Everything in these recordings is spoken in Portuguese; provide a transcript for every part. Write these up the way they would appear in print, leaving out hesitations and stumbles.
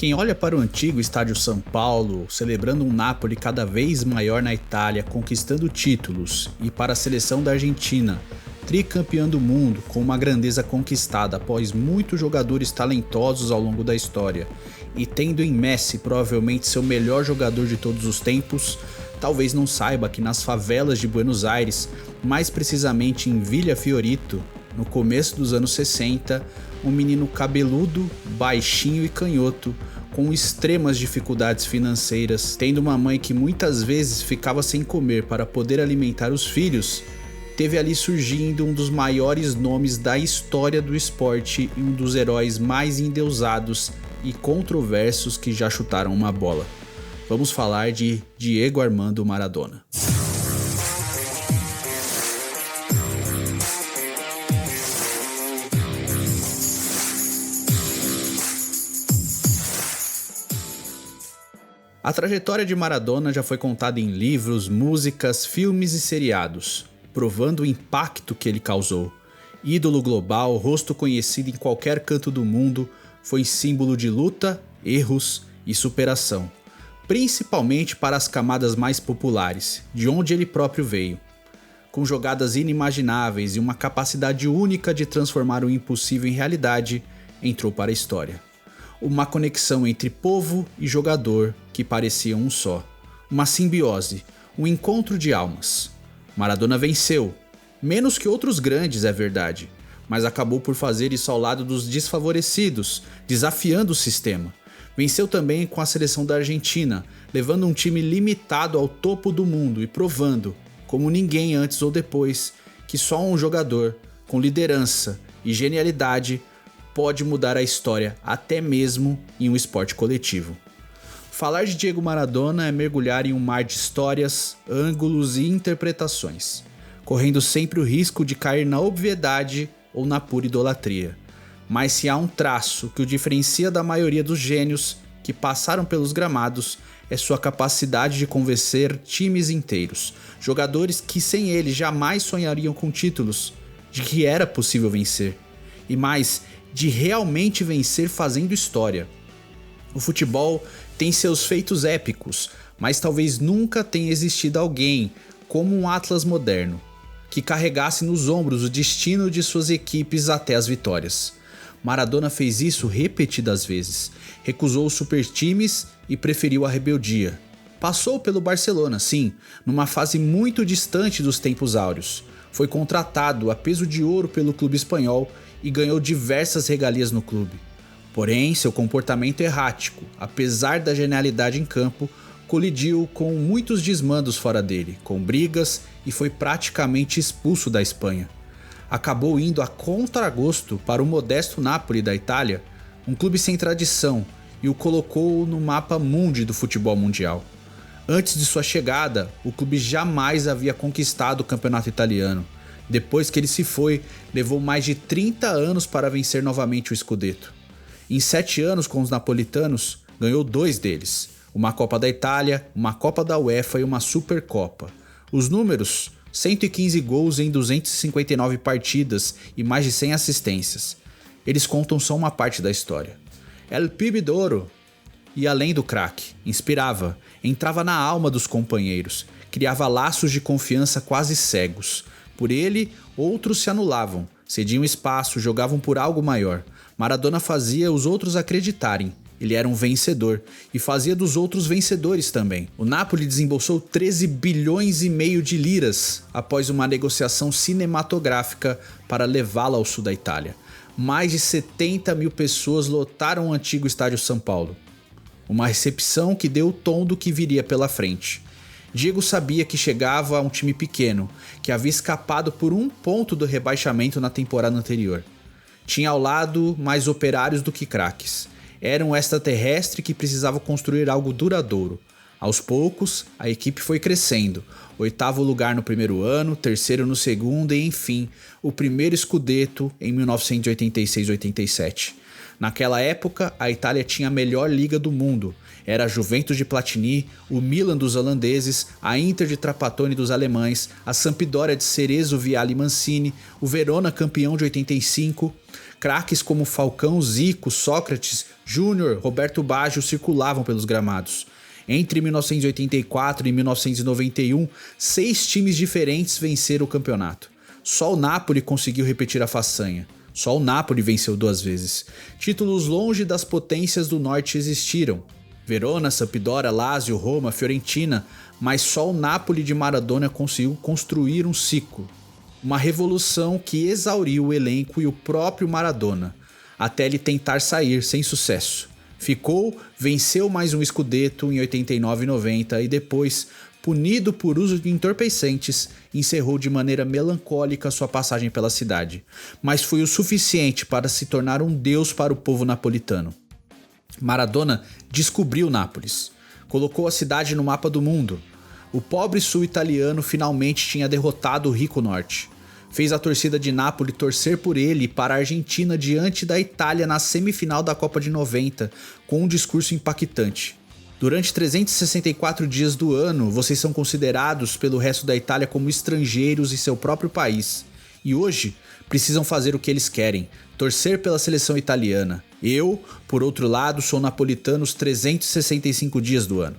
Quem olha para o antigo estádio São Paulo, celebrando um Napoli cada vez maior na Itália, conquistando títulos, e para a seleção da Argentina, tricampeã do mundo com uma grandeza conquistada após muitos jogadores talentosos ao longo da história, e tendo em Messi provavelmente seu melhor jogador de todos os tempos, talvez não saiba que nas favelas de Buenos Aires, mais precisamente em Villa Fiorito, no começo dos anos 60, um menino cabeludo, baixinho e canhoto, com extremas dificuldades financeiras, tendo uma mãe que muitas vezes ficava sem comer para poder alimentar os filhos, teve ali surgindo um dos maiores nomes da história do esporte e um dos heróis mais endeusados e controversos que já chutaram uma bola. Vamos falar de Diego Armando Maradona. A trajetória de Maradona já foi contada em livros, músicas, filmes e seriados, provando o impacto que ele causou. Ídolo global, rosto conhecido em qualquer canto do mundo, foi símbolo de luta, erros e superação, principalmente para as camadas mais populares, de onde ele próprio veio. Com jogadas inimagináveis e uma capacidade única de transformar o impossível em realidade, entrou para a história. Uma conexão entre povo e jogador que pareciam um só. Uma simbiose, um encontro de almas. Maradona venceu, menos que outros grandes, é verdade, mas acabou por fazer isso ao lado dos desfavorecidos, desafiando o sistema. Venceu também com a seleção da Argentina, levando um time limitado ao topo do mundo e provando, como ninguém antes ou depois, que só um jogador, com liderança e genialidade, pode mudar a história, até mesmo em um esporte coletivo. Falar de Diego Maradona é mergulhar em um mar de histórias, ângulos e interpretações, correndo sempre o risco de cair na obviedade ou na pura idolatria. Mas se há um traço que o diferencia da maioria dos gênios que passaram pelos gramados, é sua capacidade de convencer times inteiros, jogadores que sem ele jamais sonhariam com títulos, de que era possível vencer, e mais, de realmente vencer fazendo história. O futebol tem seus feitos épicos, mas talvez nunca tenha existido alguém como um Atlas moderno, que carregasse nos ombros o destino de suas equipes até as vitórias. Maradona fez isso repetidas vezes, recusou os supertimes e preferiu a rebeldia. Passou pelo Barcelona, sim, numa fase muito distante dos tempos áureos. Foi contratado a peso de ouro pelo clube espanhol e ganhou diversas regalias no clube. Porém, seu comportamento errático, apesar da genialidade em campo, colidiu com muitos desmandos fora dele, com brigas, e foi praticamente expulso da Espanha. Acabou indo a contragosto para o modesto Napoli da Itália, um clube sem tradição, e o colocou no mapa mundi do futebol mundial. Antes de sua chegada, o clube jamais havia conquistado o campeonato italiano. Depois que ele se foi, levou mais de 30 anos para vencer novamente o Scudetto. Em 7 anos com os napolitanos, ganhou 2 deles, uma Copa da Itália, uma Copa da UEFA e uma Supercopa. Os números: 115 gols em 259 partidas e mais de 100 assistências. Eles contam só uma parte da história. El Pibe d'Oro. E além do craque, inspirava, entrava na alma dos companheiros, criava laços de confiança quase cegos. Por ele, outros se anulavam, cediam espaço, jogavam por algo maior. Maradona fazia os outros acreditarem. Ele era um vencedor e fazia dos outros vencedores também. O Napoli desembolsou 13 bilhões e meio de liras após uma negociação cinematográfica para levá-la ao sul da Itália. Mais de 70 mil pessoas lotaram o antigo estádio São Paulo. Uma recepção que deu o tom do que viria pela frente. Diego sabia que chegava a um time pequeno, que havia escapado por 1 ponto do rebaixamento na temporada anterior. Tinha ao lado mais operários do que craques. Era um extraterrestre que precisava construir algo duradouro. Aos poucos, a equipe foi crescendo. 8º lugar no primeiro ano, 3º no segundo e, enfim, o primeiro Scudetto em 1986-87. Naquela época, a Itália tinha a melhor liga do mundo. Era a Juventus de Platini, o Milan dos holandeses, a Inter de Trapattoni dos alemães, a Sampdoria de Cerezo, Vialli e Mancini, o Verona campeão de 85, craques como Falcão, Zico, Sócrates, Júnior, Roberto Baggio circulavam pelos gramados. Entre 1984 e 1991, 6 times diferentes venceram o campeonato. Só o Napoli conseguiu repetir a façanha. Só o Napoli venceu 2 vezes. Títulos longe das potências do norte existiram. Verona, Sampdoria, Lazio, Roma, Fiorentina, mas só o Napoli de Maradona conseguiu construir um ciclo. Uma revolução que exauriu o elenco e o próprio Maradona, até ele tentar sair sem sucesso. Ficou, venceu mais um Scudetto em 89 e 90 e depois, punido por uso de entorpecentes, encerrou de maneira melancólica sua passagem pela cidade. Mas foi o suficiente para se tornar um deus para o povo napolitano. Maradona descobriu Nápoles, colocou a cidade no mapa do mundo. O pobre sul italiano finalmente tinha derrotado o rico norte. Fez a torcida de Nápoles torcer por ele e para a Argentina diante da Itália na semifinal da Copa de 90, com um discurso impactante. Durante 364 dias do ano, vocês são considerados pelo resto da Itália como estrangeiros em seu próprio país. E hoje, precisam fazer o que eles querem, torcer pela seleção italiana. Eu, por outro lado, sou napolitano os 365 dias do ano.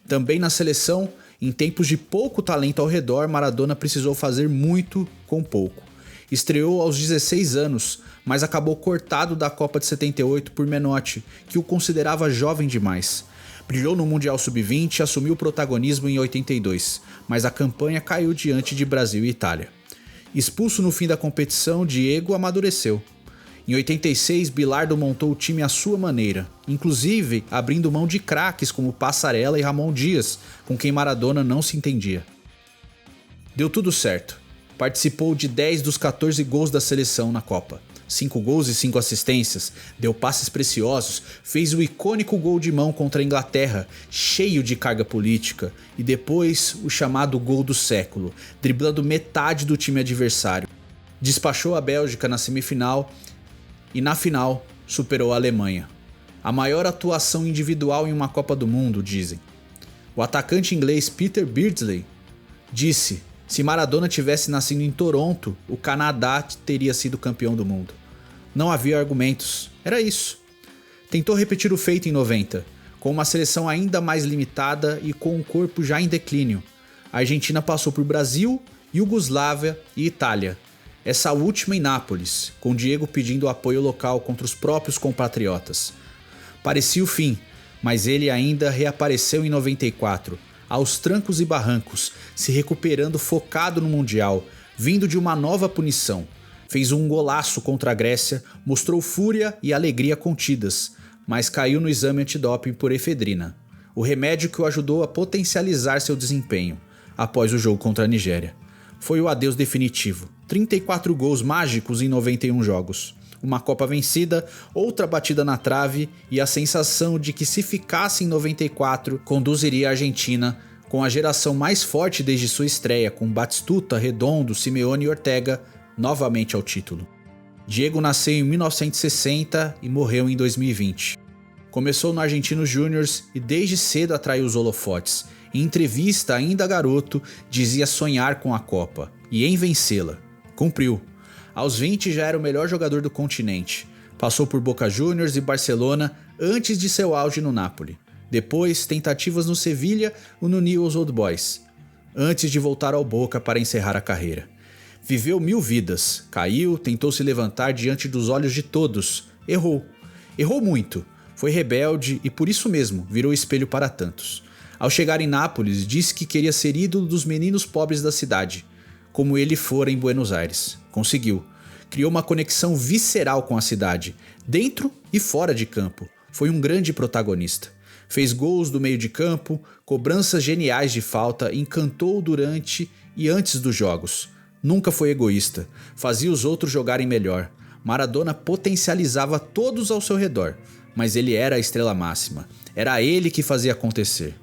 Também na seleção, em tempos de pouco talento ao redor, Maradona precisou fazer muito com pouco. Estreou aos 16 anos, mas acabou cortado da Copa de 78 por Menotti, que o considerava jovem demais. Brilhou no Mundial Sub-20 e assumiu o protagonismo em 82, mas a campanha caiu diante de Brasil e Itália. Expulso no fim da competição, Diego amadureceu. Em 86, Bilardo montou o time à sua maneira, inclusive abrindo mão de craques como Passarella e Ramon Dias, com quem Maradona não se entendia. Deu tudo certo. Participou de 10 dos 14 gols da seleção na Copa. 5 gols e 5 assistências, deu passes preciosos, fez o icônico gol de mão contra a Inglaterra, cheio de carga política, e depois o chamado gol do século, driblando metade do time adversário. Despachou a Bélgica na semifinal e na final superou a Alemanha. A maior atuação individual em uma Copa do Mundo, dizem. O atacante inglês Peter Beardsley disse: se Maradona tivesse nascido em Toronto, o Canadá teria sido campeão do mundo. Não havia argumentos, era isso. Tentou repetir o feito em 90, com uma seleção ainda mais limitada e com um corpo já em declínio. A Argentina passou por Brasil, Iugoslávia e Itália. Essa última em Nápoles, com Diego pedindo apoio local contra os próprios compatriotas. Parecia o fim, mas ele ainda reapareceu em 94, aos trancos e barrancos, se recuperando focado no Mundial, vindo de uma nova punição. Fez um golaço contra a Grécia, mostrou fúria e alegria contidas, mas caiu no exame antidoping por efedrina, o remédio que o ajudou a potencializar seu desempenho, após o jogo contra a Nigéria. Foi o adeus definitivo, 34 gols mágicos em 91 jogos. Uma Copa vencida, outra batida na trave e a sensação de que se ficasse em 94, conduziria a Argentina com a geração mais forte desde sua estreia, com Batistuta, Redondo, Simeone e Ortega, novamente ao título. Diego nasceu em 1960 e morreu em 2020. Começou no Argentinos Júniors e desde cedo atraiu os holofotes. Em entrevista, ainda garoto, dizia sonhar com a Copa e em vencê-la. Cumpriu. Aos 20 já era o melhor jogador do continente. Passou por Boca Juniors e Barcelona antes de seu auge no Napoli. Depois, tentativas no Sevilha ou no Newell's Old Boys. Antes de voltar ao Boca para encerrar a carreira. Viveu 1000 vidas. Caiu, tentou se levantar diante dos olhos de todos. Errou. Errou muito. Foi rebelde e por isso mesmo virou espelho para tantos. Ao chegar em Nápoles, disse que queria ser ídolo dos meninos pobres da cidade, como ele fora em Buenos Aires. Conseguiu. Criou uma conexão visceral com a cidade, dentro e fora de campo. Foi um grande protagonista. Fez gols do meio de campo, cobranças geniais de falta, encantou durante e antes dos jogos. Nunca foi egoísta, fazia os outros jogarem melhor. Maradona potencializava todos ao seu redor, mas ele era a estrela máxima. Era ele que fazia acontecer.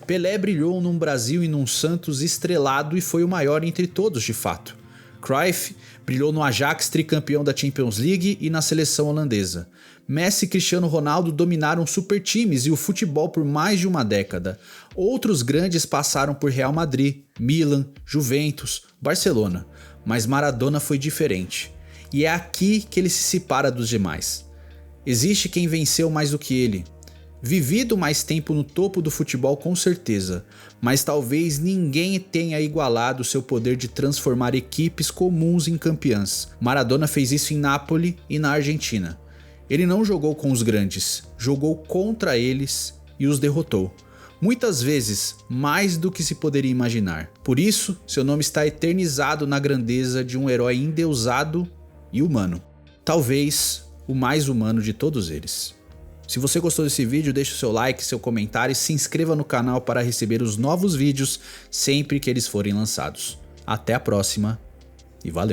Pelé brilhou num Brasil e num Santos estrelado e foi o maior entre todos de fato. Cruyff brilhou no Ajax, tricampeão da Champions League, e na seleção holandesa. Messi e Cristiano Ronaldo dominaram super times e o futebol por mais de uma década. Outros grandes passaram por Real Madrid, Milan, Juventus, Barcelona. Mas Maradona foi diferente. E é aqui que ele se separa dos demais. Existe quem venceu mais do que ele. Vivido mais tempo no topo do futebol com certeza, mas talvez ninguém tenha igualado seu poder de transformar equipes comuns em campeãs. Maradona fez isso em Nápoles e na Argentina. Ele não jogou com os grandes, jogou contra eles e os derrotou. Muitas vezes, mais do que se poderia imaginar. Por isso, seu nome está eternizado na grandeza de um herói endeusado e humano. Talvez o mais humano de todos eles. Se você gostou desse vídeo, deixe o seu like, seu comentário e se inscreva no canal para receber os novos vídeos sempre que eles forem lançados. Até a próxima e valeu!